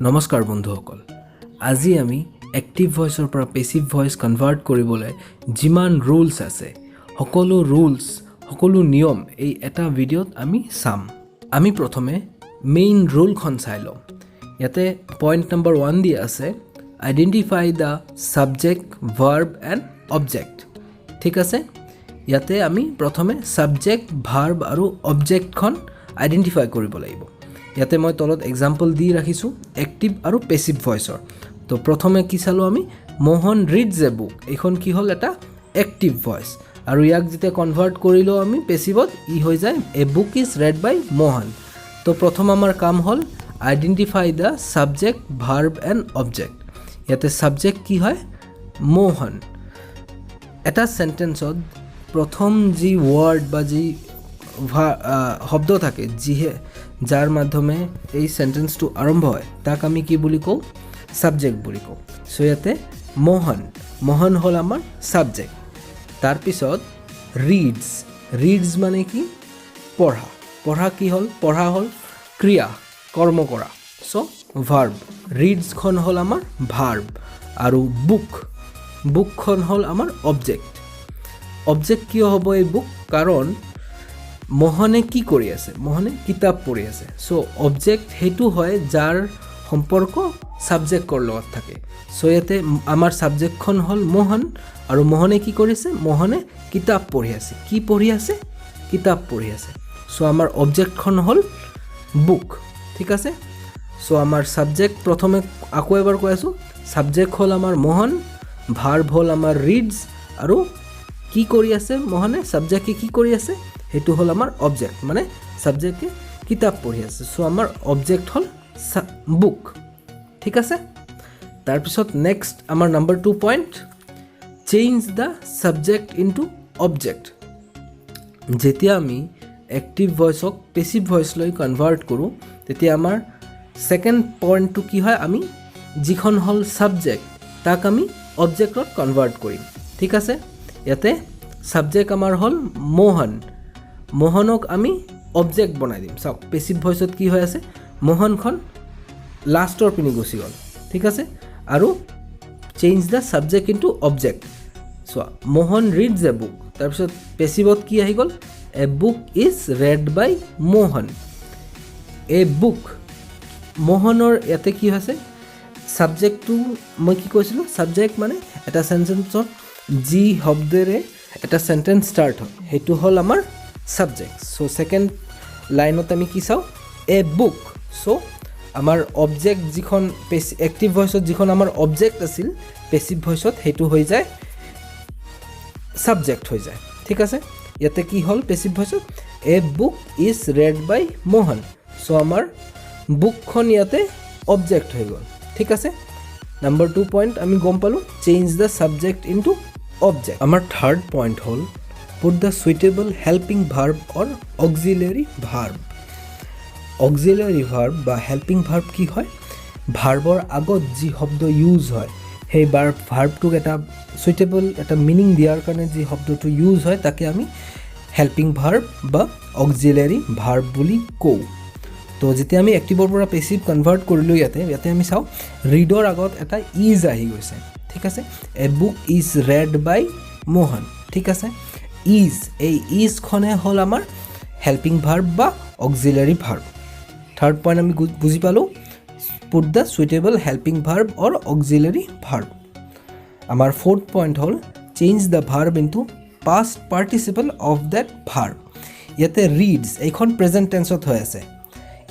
নমস্কাৰ বন্ধুসকল, আজি আমি এক্টিভ ভয়েসৰ পৰা পেসিভ ভয়েস কনভাৰ্ট কৰিবলৈ যিমান ৰুলছ আছে সকলো ৰুলছ সকলো নিয়ম এই এটা ভিডিঅ'ত আমি চাম। আমি প্ৰথমে মেইন ৰুলখন চাই লম। ইয়াতে পইণ্ট নম্বৰ 1 দিয়া আছে, identify the subject, verb and object. ঠিক আছে, ইয়াতে আমি প্ৰথমে ছাবজেক্ট, ভাৰ্ব আৰু অবজেক্টখন আইডেণ্টিফাই কৰিব লাগিব। ইয়াতে মই তলত এক্সাম্পল দি ৰাখিছোঁ এক্টিভ আৰু পেছিভ ভয়েসৰ। তো প্ৰথমে কি চালোঁ আমি, মোহন ৰিডছ এ বুক। এইখন কি হ'ল, এটা এক্টিভ ভয়েস। আৰু ইয়াক যেতিয়া কনভাৰ্ট কৰিলেও আমি পেছিভত ই হৈ যায় a book is read by Mohan. তো প্ৰথম আমাৰ কাম হ'ল identify the subject, verb and object. ইয়াতে ছাবজেক্ট কি হয়, মোহন। এটা চেণ্টেন্সত প্ৰথম যি ৱৰ্ড বা যি শব্দ থাকে যাৰ মাধ্যমে এই সেন্টেন্সটো আৰম্ভ হয় তাক আমি কি বুলি কওঁ, সাবজেক্ট বুলি কওঁ। সো ইয়াতে মোহন হ'ল আমাৰ সাবজেক্ট। তাৰপিছত ৰিডছ মানে কি, পঢ়া কি হ'ল, পঢ়া হ'ল ক্ৰিয়া, কৰ্ম কৰা। সো ভাৰ্ব, ৰিডছখন হ'ল আমাৰ ভাৰ্ব। আৰু বুকখন হ'ল আমাৰ অবজেক্ট কিয় হ'ব এই বুক, কাৰণ মোহনে কি কৰি আছে, মোহনে কিতাপ পঢ়ি আছে। সো অবজেক্ট সেইটো হয় যাৰ সম্পৰ্ক ছাবজেক্টৰ লগত থাকে। সো ইয়াতে আমাৰ ছাবজেক্টখন হ'ল মোহন, আৰু মোহনে কি কৰিছে, মোহনে কিতাপ পঢ়ি আছে। কি পঢ়ি আছে, কিতাপ পঢ়ি আছে। সো আমাৰ অবজেক্টখন হ'ল বুক। ঠিক আছে, সো আমাৰ ছাবজেক্ট প্ৰথমে আকৌ এবাৰ কৈ আছোঁ, ছাবজেক্ট হ'ল আমাৰ মোহন, ভাৰ্ব হ'ল আমাৰ ৰিডছ, আৰু কি কৰি আছে মোহনে, ছাবজেক্টে কি কৰি আছে, সেইটো হ'ল আমাৰ অবজেক্ট, মানে ছাবজেক্টে কিতাপ পঢ়ি আছে। সো আমাৰ অবজেক্ট হ'ল বুক। ঠিক আছে, তাৰপিছত নেক্সট আমাৰ number 2 point, change the subject into object. যেতিয়া আমি এক্টিভ ভয়েসক পেছিভ ভয়েসলৈ কনভাৰ্ট কৰোঁ তেতিয়া আমাৰ ছেকেণ্ড পইণ্টটো কি হয়, আমি যিখন হ'ল ছাবজেক্ট তাক আমি অবজেক্টত কনভাৰ্ট কৰিম। ঠিক আছে, ইয়াতে ছাবজেক্ট আমাৰ হ'ল মোহনক আমি অবজেক্ট বনাই দিম। চাওক পেছিভ ভয়েসত কি হৈ আছে, মোহনখন লাষ্টৰ পিনি গুচি গ'ল। ঠিক আছে, আৰু change the subject into object. চোৱা, মোহন ৰিডছ এ বুক, তাৰপিছত পেছিভত কি আহি গ'ল, a book is read by Mohan. A book, মোহনৰ ইয়াতে কি হৈছে, ছাবজেক্টটো মই কি কৈছিলোঁ, ছাবজেক্ট মানে এটা চেণ্টেন্সত যি শব্দেৰে এটা চেণ্টেন্স ষ্টাৰ্ট হয় সেইটো হ'ল আমাৰ ছাবজেক্ট। চ' ছেকেণ্ড লাইনত আমি কি চাওঁ, এ বুক। চ' আমাৰ অবজেক্ট যিখন এক্টিভ ভয়েসত যিখন আমাৰ অবজেক্ট আছিল পেছিভ ভয়েসত সেইটো হৈ যায় ছাবজেক্ট হৈ যায়। ঠিক আছে, ইয়াতে কি হ'ল পেছিভ ভয়েসত, a book is read by Mohan. So' আমাৰ বুকখন ইয়াতে অবজেক্ট হৈ গ'ল। ঠিক আছে, নম্বৰ 2 পইণ্ট আমি গম পালোঁ, change the subject into object. আমাৰ থাৰ্ড পইণ্ট হ'ল put the suitable helping verb or auxiliary verb. Auxiliary verb বা হেল্পিং ভাৰ্ব কি হয়, ভাৰ্বৰ আগত যি শব্দ ইউজ হয় সেই ভাৰ্বটোক এটা সুইটেবল এটা মিনিং দিয়াৰ কাৰণে যি শব্দটো ইউজ হয় তাকে আমি হেল্পিং ভাৰ্ব বা অক্সিলাৰী ভাৰ্ব বুলি কওঁ। তো যেতিয়া আমি এক্টিভৰ পৰা পেছিভ কনভাৰ্ট কৰিলোঁ ইয়াতে আমি চাওঁ ৰিডৰ আগত এটা ইজ আহি গৈছে। ঠিক আছে, a book is read by Mohan. ঠিক আছে, এই ইজখনে হ'ল আমাৰ হেল্পিং ভাৰ্ব বা অক্সিলাৰী ভাৰ্ব। থাৰ্ড পইণ্ট আমি বুজি পালোঁ, put the suitable helping verb or auxiliary verb. আমাৰ ফ'ৰ্থ পইণ্ট হ'ল change the verb into past participle of that verb. ইয়াতে ৰিডছ এইখন প্ৰেজেণ্ট টেন্সত হৈ আছে,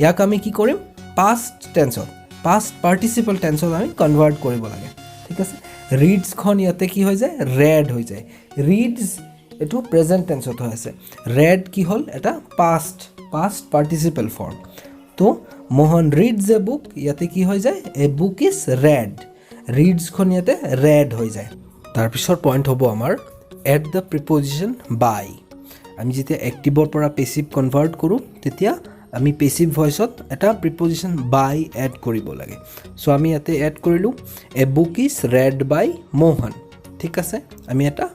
ইয়াক আমি কি কৰিম, পাষ্ট পাৰ্টিচিপল টেন্সত আমি কনভাৰ্ট কৰিব লাগে। ঠিক আছে, ৰিডছখন ইয়াতে কি হৈ যায়, ৰেড হৈ যায়। ৰিডছ এইটো প্ৰেজেণ্ট টেন্সত হৈ আছে, ৰেড কি হ'ল, এটা পাষ্ট পাৰ্টিচিপল ফৰ্ম। তো মোহন ৰিডছ এ বুক, ইয়াতে কি হৈ যায়, এ বুক ইজ ৰেড, ৰিডছখন ইয়াতে ৰেড হৈ যায়। তাৰপিছৰ পইণ্ট হ'ব আমাৰ এড দ্য প্ৰিপজিশ্যন বাই। আমি যেতিয়া এক্টিভৰ পৰা পেছিভ কনভাৰ্ট কৰোঁ তেতিয়া আমি পেছিভ ভয়েসত এটা প্ৰিপজিশ্যন বাই এড কৰিব লাগে। চ' আমি ইয়াতে এড কৰিলোঁ এ book is read by Mohan. ঠিক আছে, আমি এটা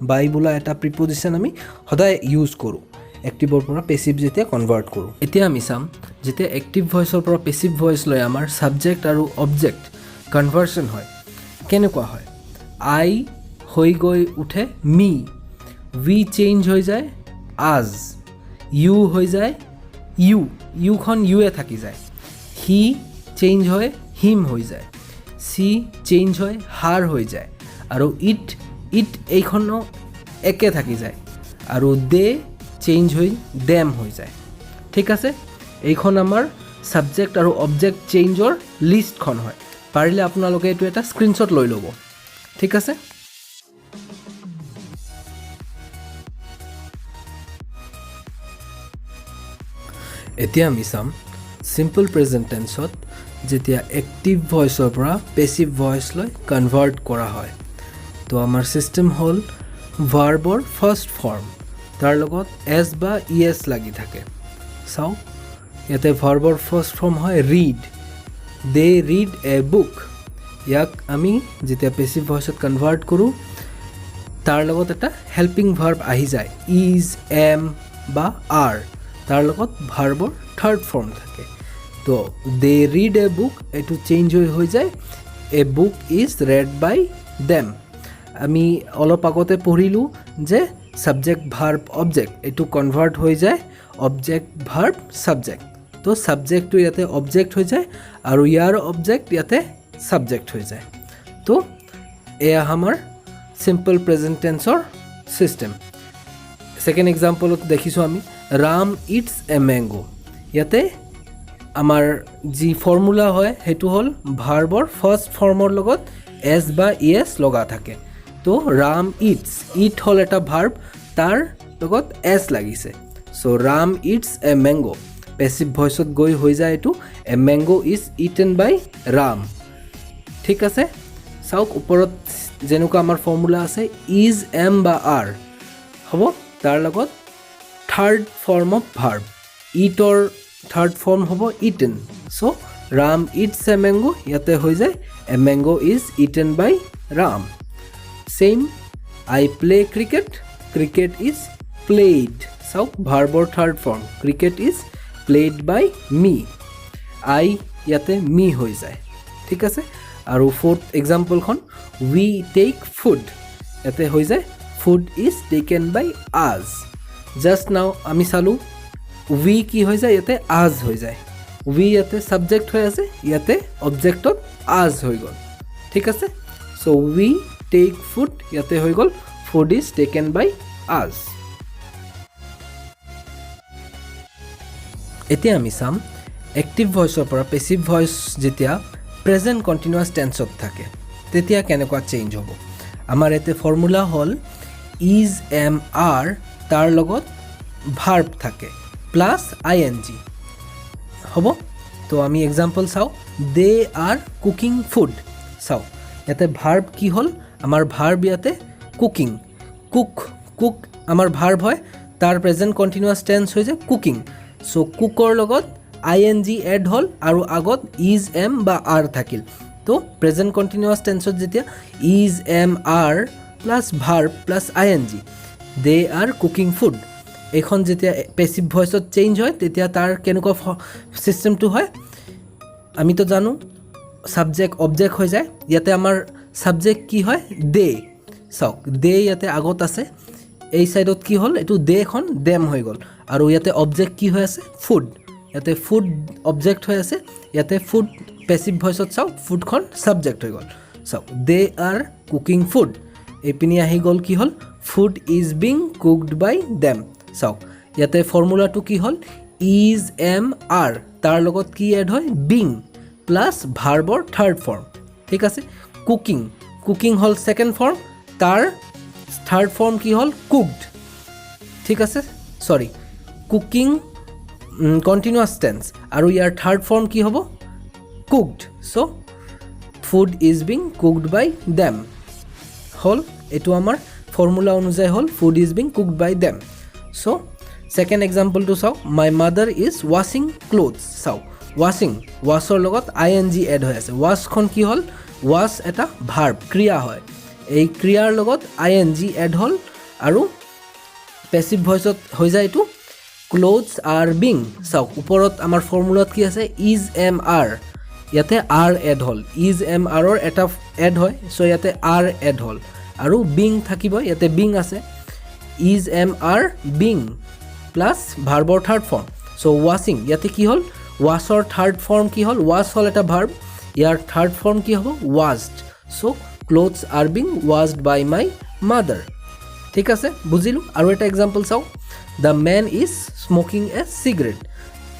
বাই বোলা এটা প্ৰিপজিশ্যন আমি সদায় ইউজ কৰোঁ। এক্টিভৰ পৰা পেছিভ যেতিয়া কনভাৰ্ট কৰোঁ এতিয়া আমি চাম যেতিয়া এক্টিভ ভইচৰ পৰা পেছিভ ভইচ লৈ আমাৰ সাবজেক্ট আৰু অবজেক্ট কনভাৰ্সন হয় কেনেকুৱা হয় আই হৈ গৈ উঠে মি উই চেঞ্জ হৈ যায় আজ ইউ হৈ যায় ইউখন ইউৱে থাকি যায় হি চেঞ্জ হয় হিম হৈ যায় সি চেঞ্জ হয় হাৰ হৈ যায় আৰু ইট এইখনো একে থাকি যায় আৰু দে চেঞ্জ হৈ দেম হৈ যায় ঠিক আছে এইখন আমাৰ সাবজেক্ট আৰু অবজেক্ট চেঞ্জৰ লিষ্টখন হয় পাৰিলে আপোনালোকে এইটো এটা স্ক্ৰীনশ্বট লৈ ল'ব ঠিক আছে এতিয়া আমি চাম সিম্পল প্ৰেজেন্ট টেন্সত যেতিয়া এক্টিভ ভইচৰ পৰা পেছিভ ভইচ লৈ কনভাৰ্ট কৰা হয় তো আমাৰ সিস্টেম হ'ল ভাৰ্বৰ ফাৰ্ষ্ট ফৰ্ম তাৰ লগত এছ বা ইএছ লাগি থাকে চাও ইয়াতে ভাৰ্বৰ ফাৰ্ষ্ট ফৰ্ম হয় read De read a book ইয়াক আমি যেতিয়া পেছিভ ভইচত কনভাৰ্ট কৰোঁ তাৰ লগত এটা হেল্পিং ভাৰ্ব আহি যায় ইজ এম বা আৰ তাৰ লগত ভাৰ্বৰ থাৰ্ড ফৰ্ম থাকে তো দে ৰিড এ বুক এইটো চেঞ্জ হৈ যায় a book is read by them আমি অলপ আগতে পঢ়িলোঁ যে সাবজেক্ট ভাৰ্ব অবজেক্ট এইটো কনভাৰ্ট হৈ যায় অবজেক্ট ভাৰ্ব সাবজেক্ট তো সাবজেক্টটো ইয়াতে অবজেক্ট হৈ যায় আৰু ইয়াৰ অবজেক্ট ইয়াতে সাবজেক্ট হৈ যায় তো এয়া আমাৰ সিম্পল প্ৰেজেন্ট টেন্সৰ সিস্টেম সেকেন্ড এক্সাম্পলত দেখিছোঁ আমি ৰাম ইটছ এ মেংগো ইয়াতে আমাৰ যি ফৰ্মুলা হয় সেইটো হ'ল ভাৰ্বৰ ফাৰ্ষ্ট ফৰ্মৰ লগত এছ বা ইএছ লগা থাকে তো ৰাম ইটছ ইট হ'ল এটা ভাৰ্ব তাৰ লগত এছ লাগিছে so' Ram eats a mango passive ভইচত গৈ হৈ যায় এইটো a mango is eaten by Ram ঠিক আছে চাওক ওপৰত যেনেকুৱা আমাৰ ফৰ্মুলা আছে ইজ এম বা আৰ হ'ব তাৰ লগত থাৰ্ড ফৰ্ম অফ ভাৰ্ব ইটৰ থাৰ্ড ফৰ্ম হ'ব eaten so' Ram eats a mango ইয়াতে হৈ যায় a mango is eaten by Ram same I play cricket is played চাওক ভাৰ্বৰ third form cricket is played by me I ইয়াতে মি হৈ যায় ঠিক আছে আৰু ফ'ৰ্থ এক্সাম্পলখন উই টেক ফুড ইয়াতে হৈ যায় ফুড ইজ টেকেন বাই আজ জাষ্ট নাও আমি চালোঁ উই কি হৈ যায় ইয়াতে আজ হৈ যায় উই ইয়াতে সাবজেক্ট হৈ আছে ইয়াতে অবজেক্টত আজ হৈ গ'ল ঠিক আছে চ' উই টেক ফুড ইয়াতে হৈ গ'ল ফুড ইজ টেকেন বাই আজ এতিয়া আমি চাম এক্টিভ ভইচৰ পৰা পেছিভ ভইচ যেতিয়া প্ৰেজেণ্ট কণ্টিনিউৱাছ টেন্সত থাকে তেতিয়া কেনেকুৱা চেঞ্জ হ'ব আমাৰ ইয়াতে ফৰ্মুলা হ'ল ইজ এম আৰ তাৰ লগত ভাৰ্ব থাকে প্লাছ আই এন জি হ'ব তো আমি এক্সাম্পল চাওঁ দে আৰ কুকিং ফুড চাওঁ ইয়াতে ভাৰ্ব কি হ'ল আমাৰ ভাৰ্ব ইয়াতে কুকিং কুক আমাৰ ভাৰ্ব হয় তাৰ প্ৰেজেণ্ট কণ্টিনিউৱাছ টেন্স হৈ যায় কুকিং চ' কুকৰ লগত আই এন জি এড হ'ল আৰু আগত ইজ এম বা আৰ থাকিল তো প্ৰেজেণ্ট কণ্টিনিউৱাছ টেন্সত যেতিয়া is am are plus verb plus I N G they are cooking food এইখন যেতিয়া পেছিভ ভইচত চেঞ্জ হয় তেতিয়া তাৰ কেনেকুৱা ছিষ্টেমটো হয় আমিতো জানো সাবজেক্ট অবজেক্ট হৈ যায় ইয়াতে আমাৰ সাবজেক্ট কি হয় দে চাওক দে ইয়াতে আগত আছে এই সাইডত কি হ'ল এইটো দেখন দেম হৈ গ'ল আৰু ইয়াতে অবজেক্ট কি হৈ আছে ফুড ইয়াতে ফুড অবজেক্ট হৈ আছে ইয়াতে ফুড পেছিভ ভইচত চাওক ফুডখন সাবজেক্ট হৈ গ'ল চাওক দে আৰ কুকিং ফুড এইপিনি আহি গ'ল কি হ'ল food is being cooked by them চাওক ইয়াতে ফৰ্মুলাটো কি হ'ল ইজ এম আৰ তাৰ লগত কি এড হয় বিং প্লাছ ভাৰ্বৰ থাৰ্ড ফৰ্ম ঠিক আছে কুকিং হ'ল ছেকেণ্ড ফৰ্ম তাৰ থাৰ্ড ফৰ্ম কি হ'ল কুকড ঠিক আছে সৰি কুকিং কণ্টিনিউৱাছ টেন্স আৰু ইয়াৰ থাৰ্ড ফৰ্ম কি হ'ব cooked so' food is being cooked by them হ'ল এইটো আমাৰ ফৰ্মুলা অনুযায়ী হ'ল food is being cooked by them so' second এক্সাম্পলটো চাওক মাই মাদাৰ ইজ ৱাশ্বিং ক্লথছ চাওক ৱাছৰ লগত আই এন জি এড হৈ আছে ৱাছখন কি হ'ল ৱাছ এটা ভাৰ্ব ক্ৰিয়া হয় এই ক্ৰিয়াৰ লগত আই এন জি এড হ'ল আৰু পেছিভ ভইচত হৈ যায় এইটো ক্লথছ আৰ বিং চাওক ওপৰত আমাৰ ফৰ্মুলাত কি আছে ইজ এম আৰ ইয়াতে আৰ এড হ'ল ইজ এম আৰৰ এটা এড হয় চ' ইয়াতে আৰ এড হ'ল আৰু বিং থাকিব ইয়াতে বিং আছে is am are being plus ভাৰ্বৰ থাৰ্ড ফৰ্ম চ' ৱাছিং ইয়াতে কি হ'ল ৱাছৰ থাৰ্ড ফৰ্ম কি হ'ল ৱাছ হ'ল এটা ভাৰ্ব ইয়াৰ থাৰ্ড ফৰ্ম কি হ'ব washed so' clothes are being washed by my mother ঠিক আছে বুজিলোঁ আৰু এটা এক্সাম্পল চাওঁ the man is smoking a cigarette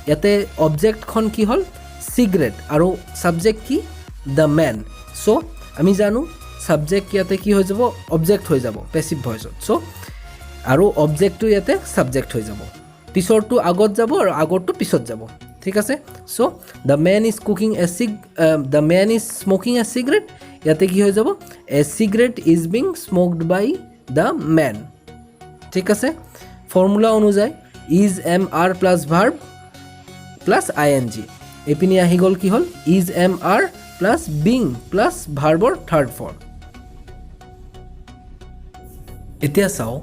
ইয়াতে অবজেক্টখন কি হ'ল চিগাৰেট আৰু ছাবজেক্ট কি দ্য মেন চ' আমি জানো ছাবজেক্ট ইয়াতে কি হৈ যাব অবজেক্ট হৈ যাব পেছিভ ভইচত চ' আৰু অবজেক্টটো ইয়াতে ছাবজেক্ট হৈ যাব পিছৰটো আগত যাব আৰু আগৰটো পিছত যাব ঠিক আছে so' the man is the man is smoking a cigarette ইয়াতে কি হৈ যাব a cigarette is being smoked by the man ঠিক আছে ফৰ্মুলা অনুযায়ী is am are plus verb plus I N G এইপিনি আহি গ'ল কি হ'ল is am are plus being plus ভাৰ্বৰ থাৰ্ড ফৰ্ম এতিয়া চাওঁ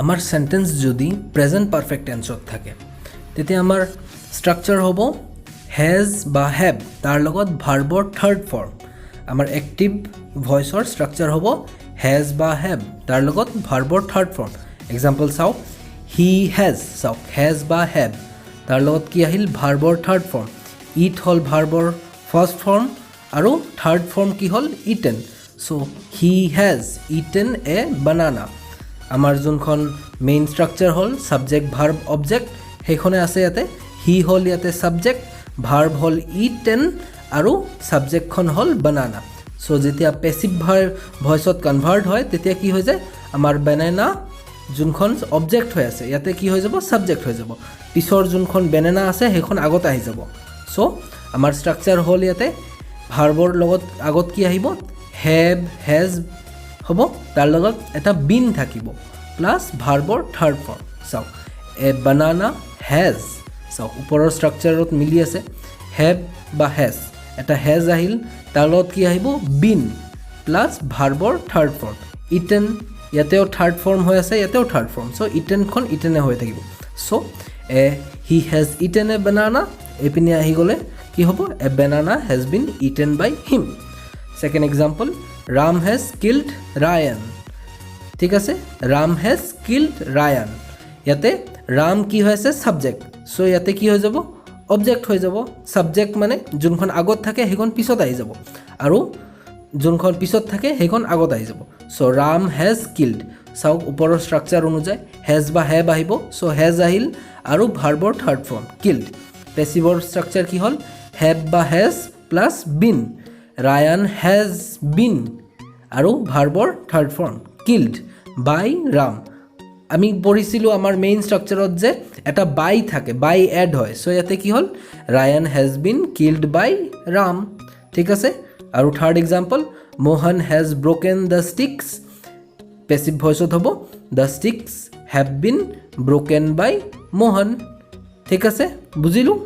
আমাৰ সেন্টেন্স যদি প্ৰেজেন্ট পাৰফেক্ট টেন্সত থাকে তেতিয়া আমাৰ ষ্ট্ৰাকচাৰ হ'ব হেজ বা হেভ তাৰ লগত ভাৰ্বৰ থাৰ্ড ফৰ্ম আমাৰ এক্টিভ ভইচৰ ষ্ট্ৰাকচাৰ হ'ব হেজ বা হেভ তাৰ লগত ভাৰ্বৰ থাৰ্ড ফৰ্ম এক্সাম্পল চাওক হি হেজ চাওক হেজ বা হেভ তাৰ লগত কি আহিল ভাৰ্বৰ থাৰ্ড ফৰ্ম ইট হ'ল ভাৰ্বৰ ফাৰ্ষ্ট ফৰ্ম আৰু থাৰ্ড ফৰ্ম কি হ'ল eaten so' he has eaten a banana আমাৰ যোনখন মেইন ষ্ট্ৰাকচাৰ হ'ল ছাবজেক্ট ভাৰ্ব অবজেক্ট সেইখনে আছে ইয়াতে হি হ'ল ইয়াতে ছাবজেক্ট ভাৰ্ব হ'ল ইটেন আৰু ছাবজেক্টখন হ'ল বানানা চ' যেতিয়া পেছিভ ভইচত কনভাৰ্ট হয় তেতিয়া কি হৈ যায় আমাৰ বেনানা যোনখন অবজেক্ট হৈ আছে ইয়াতে কি হৈ যাব ছাবজেক্ট হৈ যাব পিছৰ যোনখন বেনানা আছে সেইখন আগত আহি যাব চ' আমাৰ ষ্ট্ৰাকচাৰ হ'ল ইয়াতে ভাৰ্বৰ লগত আগত কি আহিব হেভ হেজ হ'ব তাৰ লগত এটা বিন থাকিব প্লাছ ভাৰ্বৰ থাৰ্ড ফৰ্ম চাওক এ বানানা হেজ চাওক ওপৰৰ ষ্ট্ৰাকচাৰত মিলি আছে হেভ বা হেজ এটা হেজ আহিল তাৰ লগত কি আহিব বিন প্লাছ ভাৰ্বৰ থাৰ্ড ফৰ্ম ইটেন ইয়াতেও থাৰ্ড ফৰ্ম হৈ আছে ইয়াতেও থাৰ্ড ফৰ্ম চ' ইটেনখন ইটেনে হৈ থাকিব চ' হি হেজ ইটেন এ বানানা এইপিনে আহি গ'লে কি হ'ব a banana has been eaten by him second example Ram has killed Ryan ঠিক আছে ৰাম হেজ কিল্ড ৰায়ান ইয়াতে ৰাম কি হৈ আছে ছাবজেক্ট চ' ইয়াতে কি হৈ যাব অবজেক্ট হৈ যাব ছাবজেক্ট মানে যোনখন আগত থাকে সেইখন পিছত আহি যাব আৰু যোনখন পিছত থাকে সেইখন আগত আহি যাব চ' ৰাম হেজ কিল্ড চাওক ওপৰৰ ষ্ট্ৰাকচাৰ অনুযায়ী হেজ বা হেভ আহিব চ' হেজ আহিল আৰু ভাৰ্বৰ থাৰ্ড ফৰ্ম কিল্ড পেছিভৰ ষ্ট্ৰাকচাৰ কি হ'ল হেভ বা has plus been Ryan has been আৰু ভাৰ্বৰ third form killed by Ram আমি পঢ়িছিলোঁ আমাৰ মেইন ষ্ট্ৰাকচাৰত যে এটা বাই থাকে বাই এড হয় চ' ইয়াতে কি হ'ল Ryan has been killed by Ram ঠিক আছে আৰু third example Mohan has broken the sticks passive ভইচত হ'ব the sticks have been broken by Mohan ঠিক আছে বুজিলোঁ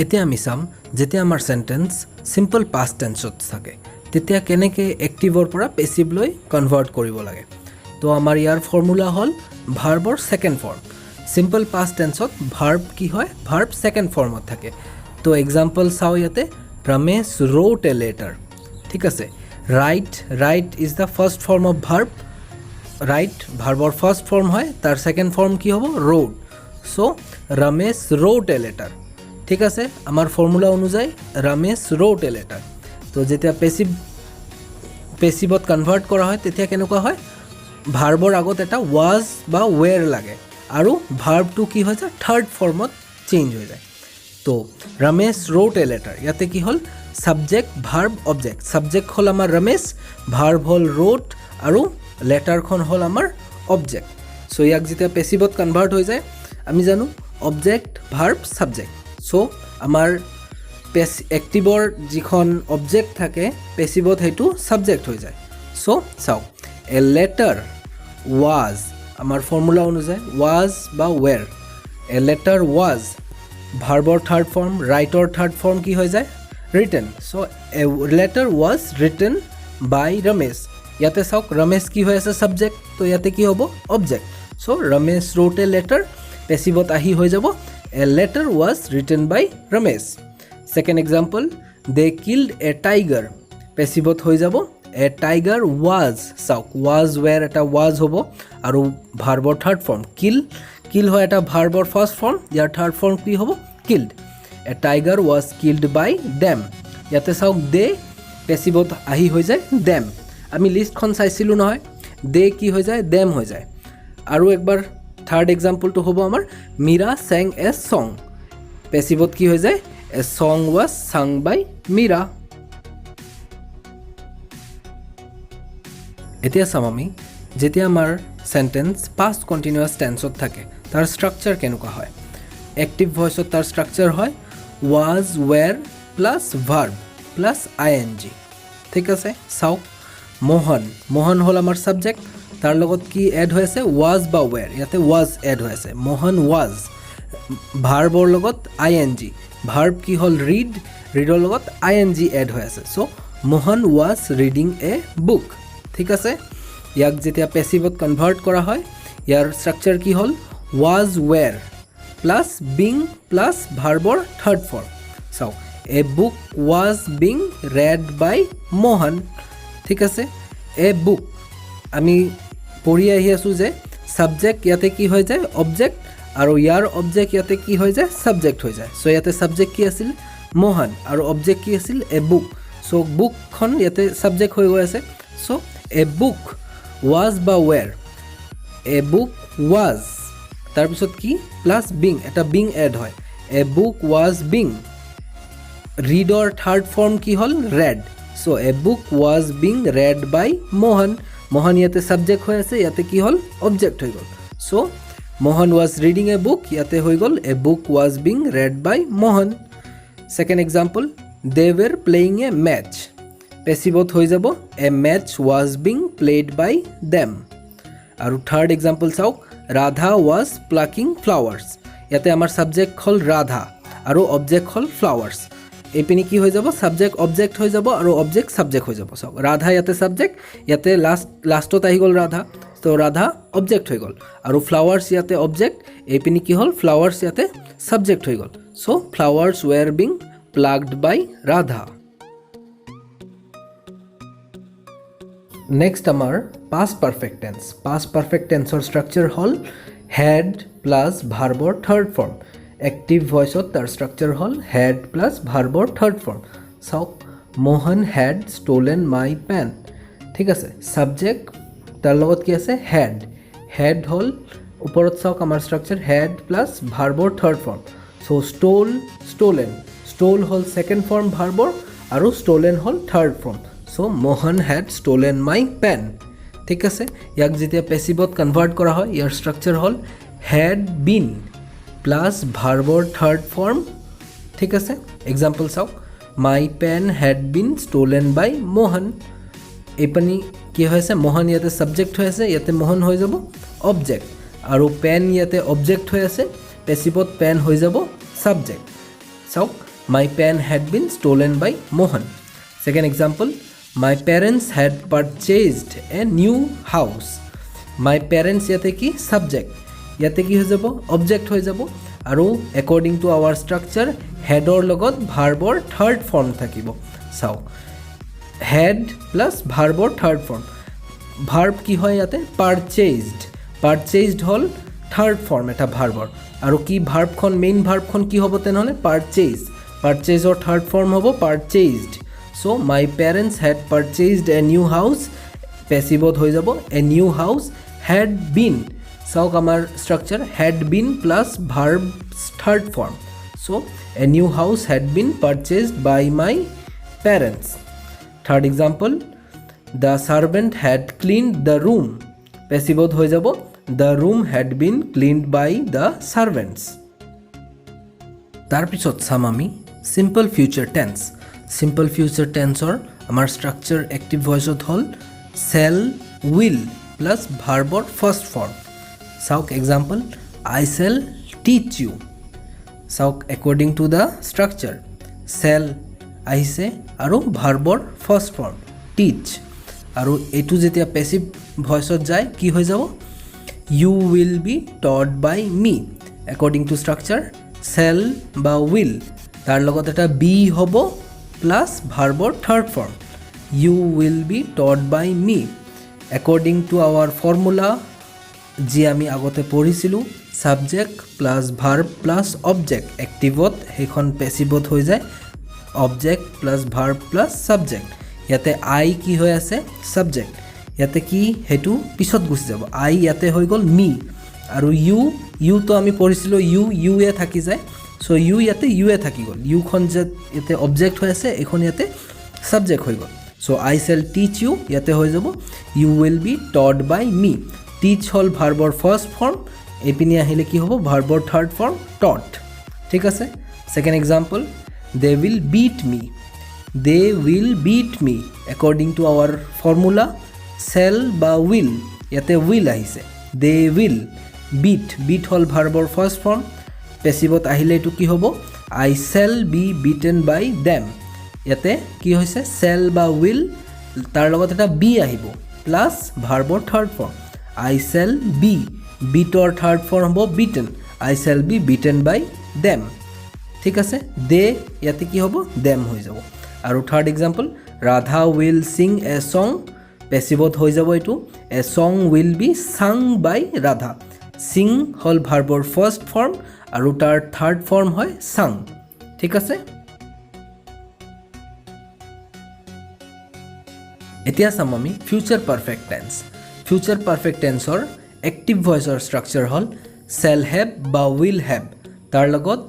এতিয়া আমি চাম যেতিয়া আমাৰ চেণ্টেন্স চিম্পল পাষ্ট টেন্সত থাকে তেতিয়া কেনেকৈ এক্টিভৰ পৰা পেছিভলৈ কনভাৰ্ট কৰিব লাগে তো আমাৰ ইয়াৰ ফৰ্মুলা হ'ল ভাৰ্বৰ ছেকেণ্ড ফৰ্ম চিম্পল পাষ্ট টেন্সত ভাৰ্ব কি হয় ভাৰ্ব ছেকেণ্ড ফৰ্মত থাকে তো এক্সাম্পল চাওঁ ইয়াতে ৰমেশ ৰোট এ লেটাৰ ঠিক আছে write is the first form of verb write ভাৰ্বৰ ফাৰ্ষ্ট ফৰ্ম হয় তাৰ ছেকেণ্ড ফৰ্ম কি হ'ব wrote so' Ramesh wrote a letter ঠিক আছে আমাৰ ফৰ্মুলা অনুযায়ী ৰমেশ ৰোট এ লেটাৰ তো যেতিয়া পেছিভত কনভাৰ্ট কৰা হয় তেতিয়া কেনেকুৱা হয় ভাৰ্বৰ আগত এটা ৱাজ বা ৱেৰ লাগে আৰু ভাৰ্বটো কি হৈ যায় থাৰ্ড ফৰ্মত চেঞ্জ হৈ যায় তো ৰমেশ ৰোট এ লেটাৰ ইয়াতে কি হ'ল ছাবজেক্ট ভাৰ্ব অবজেক্ট ছাবজেক্ট হ'ল আমাৰ ৰমেশ ভাৰ্ব হ'ল ৰোট আৰু লেটাৰখন হ'ল আমাৰ অবজেক্ট চ' ইয়াক যেতিয়া পেছিভত কনভাৰ্ট হৈ যায় আমি জানো অবজেক্ট ভাৰ্ব ছাবজেক্ট চ' আমাৰ এক্টিভৰ যিখন অবজেক্ট থাকে পেছিভত সেইটো ছাবজেক্ট হৈ যায় চ' চাওক এ লেটাৰ ৱাজ আমাৰ ফৰ্মুলা অনুযায়ী ৱাজ বা ৱেৰ এ লেটাৰ ৱাজ ভাৰ্বৰ থাৰ্ড ফৰ্ম ৰাইটৰ থাৰ্ড ফৰ্ম কি হৈ যায় written so' a letter was written by Ramesh ইয়াতে চাওক ৰমেশ কি হৈ আছে ছাবজেক্ট তো ইয়াতে কি হ'ব object so Ramesh wrote a letter পেছিভত আহি হৈ যাব a letter was written by Ramesh second example they killed a tiger পেছিভত হৈ যাব a tiger was চাওক was where এটা was হ'ব আৰু ভাৰ্বৰ থাৰ্ড ফৰ্ম kill হয় এটা ভাৰ্বৰ first form year third form কি হ'ব killed a tiger was killed by them ইয়াতে চাওক they পেছিভত আহি হৈ যায় them আমি লিষ্টখন চাইছিলোঁ নহয় they কি হৈ যায় them হৈ যায় আৰু একবাৰ থাৰ্ড এক্সাম্পলটো হ'ব আমাৰ মীৰা sang a song পেছিভত কি হৈ যায় a song was sung by Mira এতিয়া চাম আমি যেতিয়া আমাৰ সেন্টেন্স পাস্ট কন্টিনিউয়াস টেন্সত থাকে তাৰ স্ট্ৰাকচাৰ কেনেকুৱা হয় এক্টিভ ভয়েসত তাৰ স্ট্ৰাকচাৰ হয় was were plus verb plus ing ঠিক আছে চাওক মোহন হল আমাৰ সাবজেক্ট তাৰ লগত কি এড হৈ আছে was বা were ইয়াতে was এড হৈ আছে মোহন was ভাৰ্বৰ লগত ing ভাৰ্ব কি হল ৰিডৰ লগত ing এড হৈ আছে so Mohan was reading a book ঠিক আছে ইয়াক যেতিয়া পেছিভত কনভাৰ্ট কৰা হয় ইয়াৰ স্ট্ৰাকচাৰ কি হল was were plus being plus ভাৰ্বৰ third form so a book was being read by Mohan ঠিক আছে a book আমি পঢ়ি আহি আছো যে সাবজেক্ট ইয়াতে কি হৈ যায় অবজেক্ট আৰু ইয়াৰ অবজেক্ট ইয়াতে কি হৈ যায় সাবজেক্ট হৈ যায় সো ইয়াতে সাবজেক্ট কি আছিল মোহন আৰু অবজেক্ট কি আছিল a book সো বুকখন ইয়াতে সাবজেক্ট হৈ গৈ আছে সো a book was বা were a book was তাৰ পিছত কি প্লাস being এটা being এড হয় a book was being reader third form কি হল read so a book was being read by mohan ইয়াতে সাবজেক্ট হৈ আছে ইয়াতে কি হল অবজেক্ট হৈ গল so mohan was reading a book ইয়াতে হৈ গল a book was being read by mohan second example they were playing a match পেছিভত হৈ যাব a match was being played by them আৰু থাৰ্ড এক্সাম্পল চাওক ৰাধা was plucking flowers ইয়াতে আমাৰ subject হল ৰাধা আৰু object হল flowers এপিনি কি হৈ যাব সাবজেক্ট অবজেক্ট হৈ যাব আৰু অবজেক্ট সাবজেক্ট হৈ যাব চাওক ৰাধা ইয়াতে সাবজেক্ট ইয়াতে লাষ্টত আহি গল ৰাধা তো ৰাধা অবজেক্ট হৈ গল আৰু flowers ইয়াতে অবজেক্ট এপিনি কি হল flowers ইয়াতে সাবজেক্ট হৈ গল so flowers were being plucked by Radha Next আমাৰ past perfect tenseৰ structure হল had plus ভাৰ্বৰ third form active voiceত তাৰ structure হল had plus ভাৰ্বৰ third form চাওক Mohan had stolen my pen ঠিক আছে subject তাৰ লগত কি আছে had হল ওপৰত চাওক আমাৰ structure had plus ভাৰ্বৰ third form so stole হল second form ভাৰ্বৰ আৰু stolen hall third form so mohan had stolen my pen ঠিক আছে ইয়াক যেতিয়া পেছিভত কনভাৰ্ট কৰা হয় ইয়াৰ স্ট্ৰাকচাৰ হল had been plus ভাৰ্বৰ থাৰ্ড ফৰ্ম ঠিক আছে এক্সাম্পল চাওক my pen had been stolen by mohan এপানি কি হৈছে মোহন ইয়াতে সাবজেক্ট হৈ আছে ইয়াতে মোহন হৈ যাব অবজেক্ট আৰু পেন ইয়াতে অবজেক্ট হৈ আছে পেছিভত পেন হৈ যাব সাবজেক্ট চাওক my pen had been stolen by mohan second example My parents had purchased a new house. My parents ইয়াতে কি subject ইয়াতে কি হৈ যাব object হৈ যাব আৰু according to our structure headৰ লগত ভাৰ্বৰ third form থাকিব চাও had plus ভাৰ্বৰ third form verb কি হয় ইয়াতে purchased হল third form এটা ভাৰ্বৰ আৰু কি ভাৰ্বখন মেইন ভাৰ্বখন কি হ'ব তেনেহলে purchaseৰ third form হ'ব purchased So my parents had purchased a new house পেছিভত হৈ যাব a new house had been চাওক আমাৰ structure had been plus verb third form so a new house had been purchased by my parents third example the servant had cleaned the room পেছিভত হৈ যাব the room had been cleaned by the servants তাৰ পিছত চাম আমি simple future tense Simple future tenseৰ আমাৰ structure active voiceত hall shall will plus ভাৰ্বৰ first form চাওক example I shall teach you চাওক according to the structure shall আহিছে আৰু ভাৰ্বৰ first form teach আৰু এটো যেতিয়া passive voiceত যায় কি হৈ যাব you will be taught by me according to structure shall বা উইল তাৰ লগত এটা বি হ'ব প্লাছ ভাৰ্বৰ third form you will be taught by me according to our formula যি আমি আগতে পঢ়িছিলোঁ subject plus verb plus object এক্টিভত সেইখন পেচিভত হৈ যায় object plus verb plus subject ইয়াতে আই কি হৈ আছে ছাবজেক্ট ইয়াতে কি সেইটো পিছত গুচি যাব আই ইয়াতে হৈ গ'ল মি আৰু ইউটো আমি পঢ়িছিলোঁ ইউ এ থাকি যায় চ' ইউ ইয়াতে ইউ এ থাকি গ'ল ইউখন যে ইয়াতে অবজেক্ট হৈ আছে এইখন ইয়াতে ছাবজেক্ট হৈ গ'ল চ' আই চেল টিচ ইউ ইয়াতে হৈ যাব you will be taught by me teach হ'ল ভাৰ্বৰ ফাৰ্ষ্ট ফৰ্ম এইপিনে আহিলে কি হ'ব ভাৰ্বৰ থাৰ্ড ফৰ্ম টট ঠিক আছে second example they will beat me according to our formula shall বা উইল ইয়াতে উইল আহিছে দে উইল বিট হ'ল ভাৰ্বৰ ফাৰ্ষ্ট ফৰ্ম পেচিভত আহিলে এইটো কি হ'ব আই চেল বি বিটেন বাই দেম ইয়াতে কি হৈছে চেল বা উইল তাৰ লগত এটা বি আহিব প্লাছ ভাৰ্বৰ থাৰ্ড ফৰ্ম আই চেল বি বিটৰ থাৰ্ড ফৰ্ম হ'ব বিটেন আই চেল বি বিটেন বাই দেম ঠিক আছে দে ইয়াতে কি হ'ব দেম হৈ যাব আৰু third example Radha will sing a song পেচিভত হৈ যাব এইটো a song will be sung by Radha sing হ'ল ভাৰ্বৰ ফাৰ্ষ্ট ফৰ্ম আৰু তাৰ থাৰ্ড ফৰ্ম হয় ছাং ঠিক আছে এতিয়া চাম আমি ফিউচাৰ পাৰফেক্ট টেন্সৰ এক্টিভ ভইচৰ ষ্ট্ৰাকচাৰ হ'ল চেল হেভ বা উইল হেভ তাৰ লগত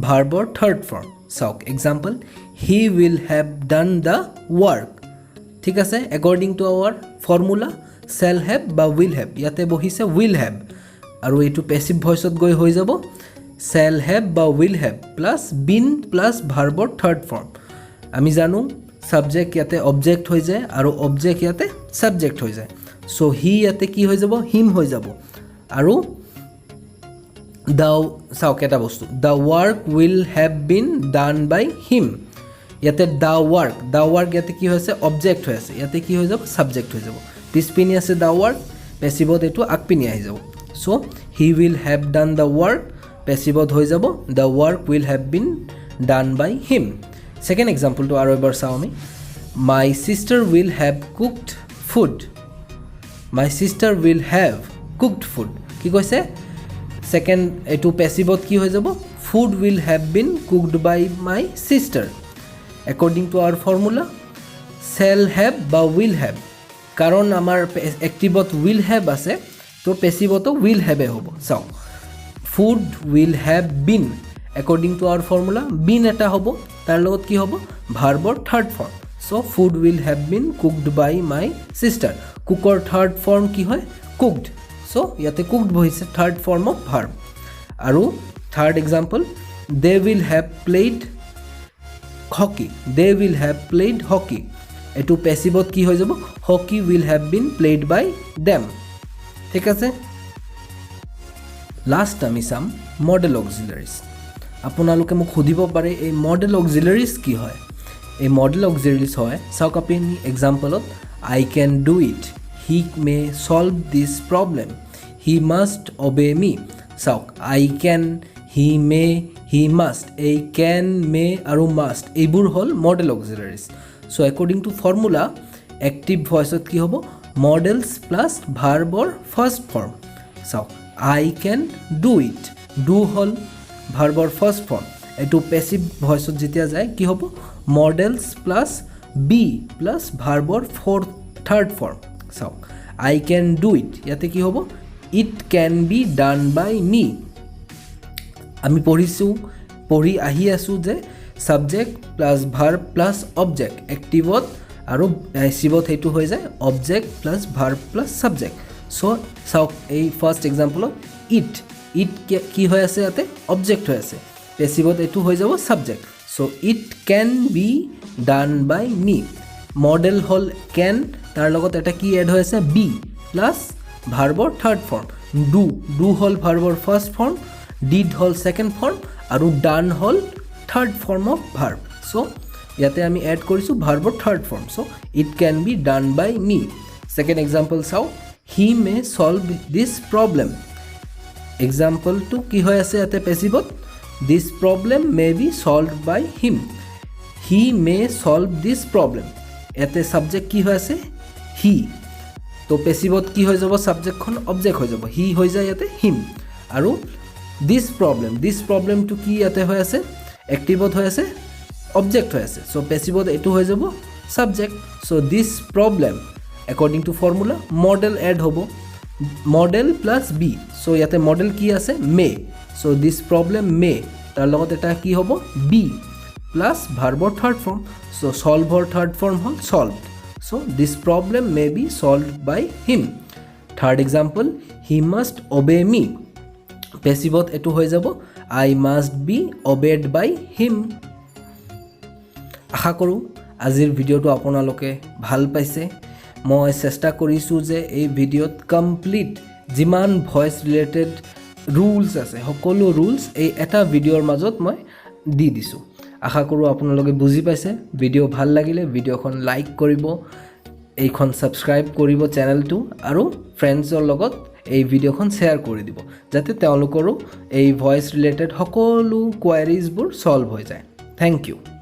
ভাৰ্বৰ থাৰ্ড ফৰ্ম চাওক example he will have done the work ঠিক আছে according to our formula shall have বা উইল হেভ ইয়াতে বহিছে উইল হেভ আৰু এইটো পেচিভ ভইচত গৈ হৈ যাব চেল হেভ বা will have plus been plus ভাৰ্বৰ থাৰ্ড ফৰ্ম আমি জানো ছাবজেক্ট ইয়াতে অবজেক্ট হৈ যায় আৰু অবজেক্ট ইয়াতে ছাবজেক্ট হৈ যায় চ' হি ইয়াতে কি হৈ যাব হিম হৈ যাব আৰু চাওক এটা বস্তু the work will have been done by him ইয়াতে দ্য ৱৰ্ক ইয়াতে কি হৈছে অবজেক্ট হৈ আছে ইয়াতে কি হৈ যাব ছাবজেক্ট হৈ যাব পিছপিনি আছে দ্য ৱৰ্ক পেচিভত এইটো আগপিনি আহি যাব so' he will have done the work পেচিভত হৈ যাব the work will have been done by him second এক্সাম্পলটো আৰু এবাৰ চাওঁ আমি my sister will have cooked food কি কৈছে ছেকেণ্ড এইটো পেচিভত কি হৈ যাব food will have been cooked by my sister according to our formula shall have বা উইল হেভ কাৰণ আমাৰ এক্টিভত উইল হেভ আছে তো পেচিভতো উইল হেভে হ'ব চাওক food will have been according to our formula been এটা হ'ব তাৰ লগত কি হ'ব ভাৰ্বৰ third form so' food will have been cooked by my sister কুকৰ থাৰ্ড ফৰ্ম কি হয় কুকড চ' ইয়াতে কুকড বহিছে থাৰ্ড ফৰ্ম অফ ভাৰ্ব আৰু third example they will have played hockey এইটো পেচিভত কি হৈ যাব hockey will have been played by them ঠিক আছে লাষ্ট আমি চাম মডেল অক্সিলাৰিজ আপোনালোকে মোক সুধিব পাৰে এই মডেল অক্সিলাৰিজ কি হয় এই মডেল অক্সিলাৰিজ হয় চাওক আপুনি এক্সাম্পলত I can do it he may solve this problem he must obey me চাওক I can he May he must এই কেন মে আৰু মাষ্ট এইবোৰ হ'ল modal auxiliaries so' according to formula active ভইচত কি হ'ব মডেলছ প্লাছ ভাৰ্বৰ ফাৰ্ষ্ট ফৰ্ম চাওক I can do it do হ'ল ভাৰ্বৰ ফাৰ্ষ্ট ফৰ্ম এইটো পেচিভ ভইচত যেতিয়া যায় কি হ'ব মডেলছ প্লাছ বি প্লাছ ভাৰ্বৰ থাৰ্ড ফৰ্ম চাওক আই কেন ডু ইট ইয়াতে কি হ'ব it can be done by মি আমি পঢ়ি আহি আছোঁ যে subject plus verb plus object এক্টিভত আৰু পেচিভত সেইটো হৈ যায় object plus verb plus subject so' চাওক এই ফাৰ্ষ্ট এক্সাম্পলত ইট কি হৈ আছে ইয়াতে অবজেক্ট হৈ আছে পেচিভত এইটো হৈ যাব subject so' it can be done by me modal হ'ল কেন তাৰ লগত এটা কি এড হৈ আছে বি প্লাছ ভাৰ্বৰ থাৰ্ড ফৰ্ম ডু হ'ল ভাৰ্বৰ ফাৰ্ষ্ট ফৰ্ম ডিড হ'ল ছেকেণ্ড ফৰ্ম আৰু ডান হ'ল third form of verb so' ইয়াতে আমি এড কৰিছোঁ ভাৰ্বৰ third form so' it can be done by me second example চাওঁ he may solve this problem এক্সাম্পলটো কি হৈ আছে ইয়াতে পেচিভত this problem may be solve by him he may solve this problem ইয়াতে ছাবজেক্ট কি হৈ আছে হি তো পেচিভত কি হৈ যাব ছাবজেক্টখন অবজেক্ট হৈ যাব হি হৈ যায় ইয়াতে হিম আৰু দিছ প্ৰব্লেমটো কি ইয়াতে হৈ আছে এক্টিভত হৈ আছে অবজেক্ট হৈ আছে চ' পেচিভত এইটো হৈ যাব subject so' this problem according to formula modal add হ'ব মডেল প্লাছ বি চ' ইয়াতে মডেল কি আছে মে চ' দিছ প্ৰব্লেম মে তাৰ লগত এটা কি হ'ব বি প্লাছ ভাৰ্বৰ থাৰ্ড ফৰ্ম চ' চলভৰ থাৰ্ড ফৰ্ম হ'ল solved so' this problem may be solved by him third example he must obey me পেচিভত এইটো হৈ যাব আই মাষ্ট বি অবেড বাই হিম আশা কৰোঁ আজিৰ ভিডিঅ'টো আপোনালোকে ভাল পাইছে মই চেষ্টা কৰিছোঁ যে এই ভিডিঅ'ত কমপ্লিট যিমান ভইচ ৰিলেটেড ৰুলছ আছে সকলো ৰুলছ এই এটা ভিডিঅ'ৰ মাজত মই দি দিছোঁ আশা কৰোঁ আপোনালোকে বুজি পাইছে ভিডিঅ' ভাল লাগিলে ভিডিঅ'খন লাইক কৰিব এইখন ছাবস্ক্ৰাইব কৰিব চেনেলটো আৰু ফ্ৰেণ্ডছৰ লগত এই ভিডিঅ'খন শ্বেয়াৰ কৰি দিব যাতে তেওঁলোকৰো এই ভইচ ৰিলেটেড সকলো কোৱাৰিজবোৰ সলভ হৈ যায় থেংক ইউ